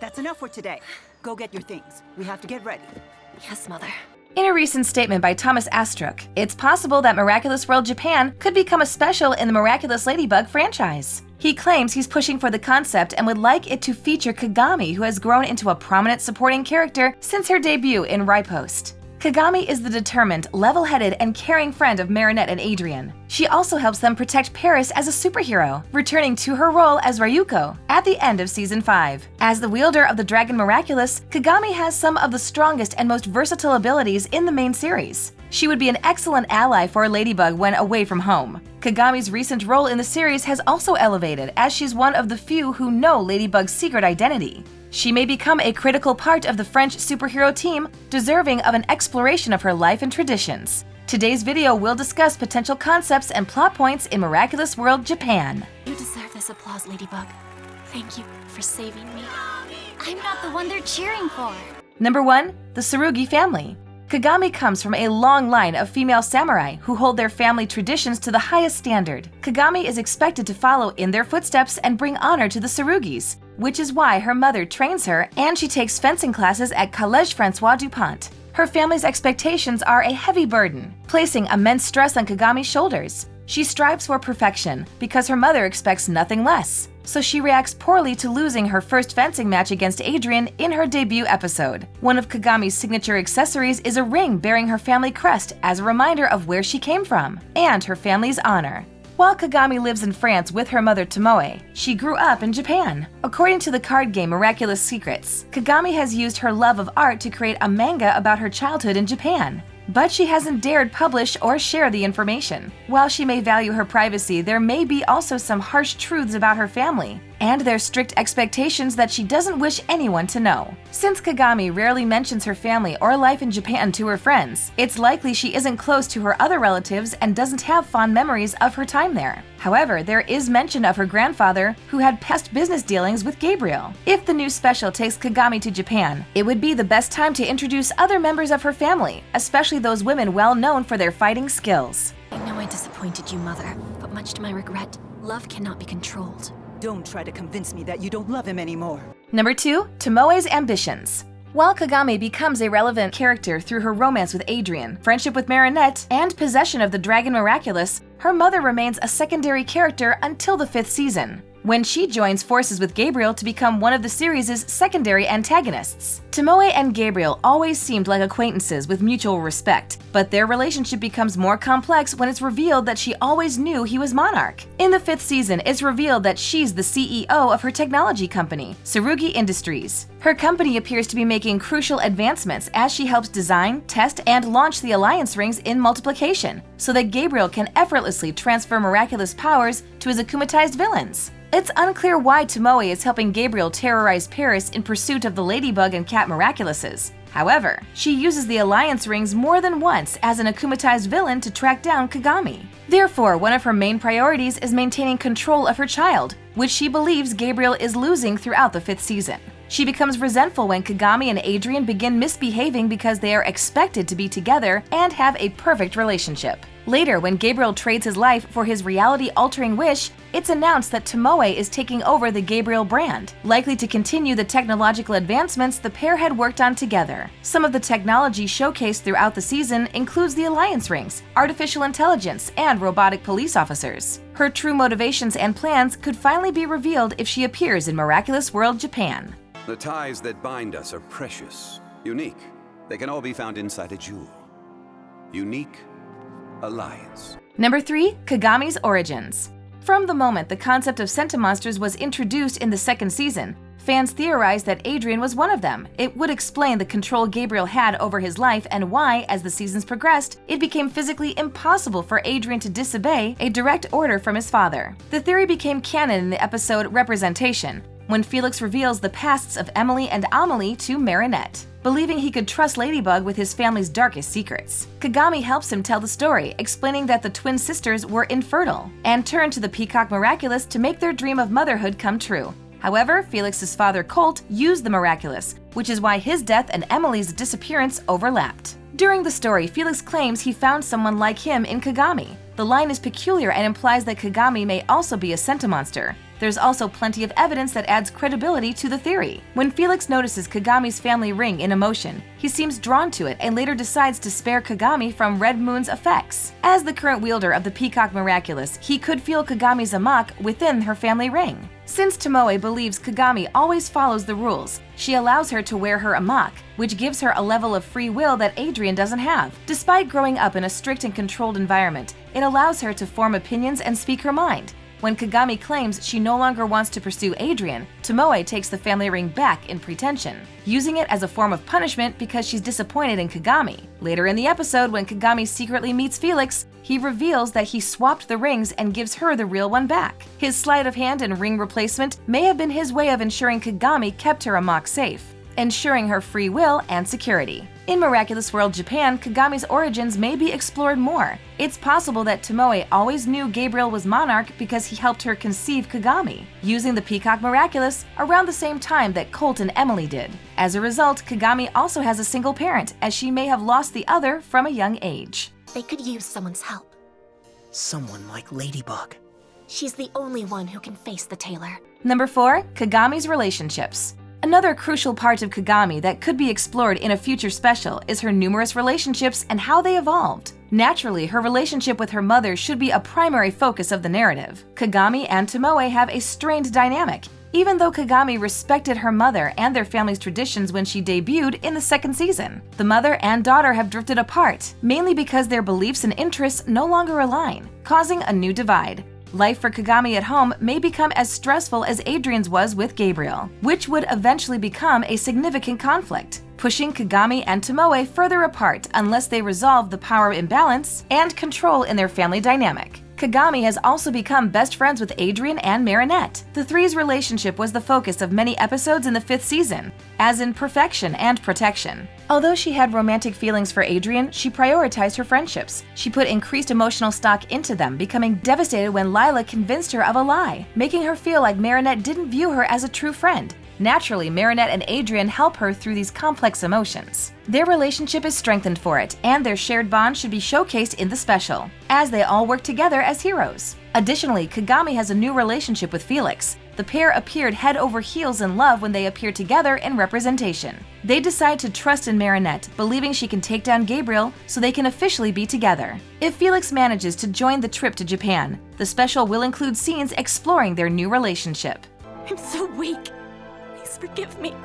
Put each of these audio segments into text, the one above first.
That's enough for today. Go get your things. We have to get ready. Yes, Mother. In a recent statement by Thomas Astruc, it's possible that Miraculous World Japan could become a special in the Miraculous Ladybug franchise. He claims he's pushing for the concept and would like it to feature Kagami, who has grown into a prominent supporting character since her debut in Riposte. Kagami is the determined, level-headed, and caring friend of Marinette and Adrien. She also helps them protect Paris as a superhero, returning to her role as Ryuko at the end of Season 5. As the wielder of the Dragon Miraculous, Kagami has some of the strongest and most versatile abilities in the main series. She would be an excellent ally for Ladybug when away from home. Kagami's recent role in the series has also elevated, as she's one of the few who know Ladybug's secret identity. She may become a critical part of the French superhero team, deserving of an exploration of her life and traditions. Today's video will discuss potential concepts and plot points in Miraculous World Japan. You deserve this applause, Ladybug. Thank you for saving me. I'm not the one they're cheering for. Number 1. The Tsurugi family. Kagami comes from a long line of female samurai who hold their family traditions to the highest standard. Kagami is expected to follow in their footsteps and bring honor to the Tsurugis, which is why her mother trains her and she takes fencing classes at Collège François Dupont. Her family's expectations are a heavy burden, placing immense stress on Kagami's shoulders. She strives for perfection because her mother expects nothing less, so she reacts poorly to losing her first fencing match against Adrien in her debut episode. One of Kagami's signature accessories is a ring bearing her family crest as a reminder of where she came from and her family's honor. While Kagami lives in France with her mother Tomoe, she grew up in Japan. According to the card game Miraculous Secrets, Kagami has used her love of art to create a manga about her childhood in Japan. But she hasn't dared publish or share the information. While she may value her privacy, there may be also some harsh truths about her family, and their strict expectations that she doesn't wish anyone to know. Since Kagami rarely mentions her family or life in Japan to her friends, it's likely she isn't close to her other relatives and doesn't have fond memories of her time there. However, there is mention of her grandfather, who had past business dealings with Gabriel. If the new special takes Kagami to Japan, it would be the best time to introduce other members of her family, especially those women well known for their fighting skills. I know I disappointed you, Mother, but much to my regret, love cannot be controlled. Don't try to convince me that you don't love him anymore. Number 2. Tomoe's ambitions. While Kagami becomes a relevant character through her romance with Adrien, friendship with Marinette, and possession of the Dragon Miraculous, her mother remains a secondary character until the 5th season, when she joins forces with Gabriel to become one of the series' secondary antagonists. Tomoe and Gabriel always seemed like acquaintances with mutual respect, but their relationship becomes more complex when it's revealed that she always knew he was Monarch. In the 5th season, it's revealed that she's the CEO of her technology company, Tsurugi Industries. Her company appears to be making crucial advancements as she helps design, test, and launch the alliance rings in multiplication, so that Gabriel can effortlessly transfer miraculous powers to his akumatized villains. It's unclear why Tomoe is helping Gabriel terrorize Paris in pursuit of the Ladybug and Cat Miraculouses. However, she uses the alliance rings more than once as an akumatized villain to track down Kagami. Therefore, one of her main priorities is maintaining control of her child, which she believes Gabriel is losing throughout the 5th season. She becomes resentful when Kagami and Adrien begin misbehaving because they are expected to be together and have a perfect relationship. Later, when Gabriel trades his life for his reality-altering wish, it's announced that Tomoe is taking over the Gabriel brand, likely to continue the technological advancements the pair had worked on together. Some of the technology showcased throughout the season includes the alliance rings, artificial intelligence, and robotic police officers. Her true motivations and plans could finally be revealed if she appears in Miraculous World Japan. The ties that bind us are precious, unique. They can all be found inside a jewel. Unique alliance. Number 3. Kagami's origins. From the moment the concept of Sentimonsters was introduced in the 2nd season, fans theorized that Adrien was one of them. It would explain the control Gabriel had over his life and why, as the seasons progressed, it became physically impossible for Adrien to disobey a direct order from his father. The theory became canon in the episode Representation, when Felix reveals the pasts of Emily and Amelie to Marinette, believing he could trust Ladybug with his family's darkest secrets. Kagami helps him tell the story, explaining that the twin sisters were infertile, and turned to the Peacock Miraculous to make their dream of motherhood come true. However, Felix's father Colt used the Miraculous, which is why his death and Emily's disappearance overlapped. During the story, Felix claims he found someone like him in Kagami. The line is peculiar and implies that Kagami may also be a Sentimonster, There's also plenty of evidence that adds credibility to the theory. When Felix notices Kagami's family ring in emotion, he seems drawn to it and later decides to spare Kagami from Red Moon's effects. As the current wielder of the Peacock Miraculous, he could feel Kagami's amok within her family ring. Since Tomoe believes Kagami always follows the rules, she allows her to wear her amok, which gives her a level of free will that Adrien doesn't have. Despite growing up in a strict and controlled environment, it allows her to form opinions and speak her mind. When Kagami claims she no longer wants to pursue Adrien, Tomoe takes the family ring back in pretension, using it as a form of punishment because she's disappointed in Kagami. Later in the episode, when Kagami secretly meets Felix, he reveals that he swapped the rings and gives her the real one back. His sleight of hand and ring replacement may have been his way of ensuring Kagami kept her amok safe, ensuring her free will and security. In Miraculous World Japan, Kagami's origins may be explored more. It's possible that Tomoe always knew Gabriel was monarch because he helped her conceive Kagami, using the Peacock Miraculous around the same time that Colt and Emily did. As a result, Kagami also has a single parent, as she may have lost the other from a young age. They could use someone's help. Someone like Ladybug. She's the only one who can face the tailor. Number 4. Kagami's relationships. Another crucial part of Kagami that could be explored in a future special is her numerous relationships and how they evolved. Naturally, her relationship with her mother should be a primary focus of the narrative. Kagami and Tomoe have a strained dynamic, even though Kagami respected her mother and their family's traditions when she debuted in the second season. The mother and daughter have drifted apart, mainly because their beliefs and interests no longer align, causing a new divide. Life for Kagami at home may become as stressful as Adrien's was with Gabriel, which would eventually become a significant conflict, pushing Kagami and Tomoe further apart unless they resolve the power imbalance and control in their family dynamic. Kagami has also become best friends with Adrien and Marinette. The three's relationship was the focus of many episodes in the 5th season, as in perfection and protection. Although she had romantic feelings for Adrien, she prioritized her friendships. She put increased emotional stock into them, becoming devastated when Lila convinced her of a lie, making her feel like Marinette didn't view her as a true friend. Naturally, Marinette and Adrien help her through these complex emotions. Their relationship is strengthened for it, and their shared bond should be showcased in the special, as they all work together as heroes. Additionally, Kagami has a new relationship with Felix. The pair appeared head over heels in love when they appeared together in representation. They decide to trust in Marinette, believing she can take down Gabriel so they can officially be together. If Felix manages to join the trip to Japan, the special will include scenes exploring their new relationship. I'm so weak. Please forgive me.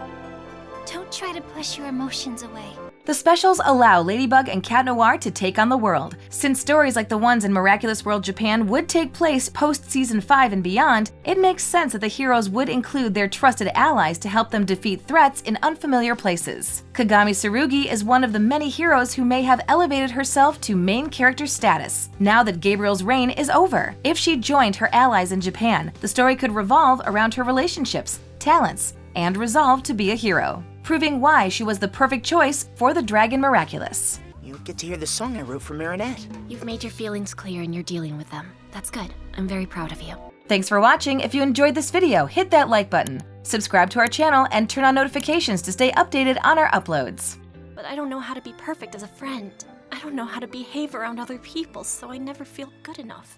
Don't try to push your emotions away. The specials allow Ladybug and Cat Noir to take on the world. Since stories like the ones in Miraculous World Japan would take place post-Season 5 and beyond, it makes sense that the heroes would include their trusted allies to help them defeat threats in unfamiliar places. Kagami Tsurugi is one of the many heroes who may have elevated herself to main character status, now that Gabriel's reign is over. If she joined her allies in Japan, the story could revolve around her relationships, talents, and resolve to be a hero, proving why she was the perfect choice for the Dragon Miraculous. You get to hear the song I wrote for Marinette. You've made your feelings clear and you're dealing with them. That's good. I'm very proud of you. Thanks for watching. If you enjoyed this video, hit that like button, subscribe to our channel, and turn on notifications to stay updated on our uploads. But I don't know how to be perfect as a friend. I don't know how to behave around other people, so I never feel good enough.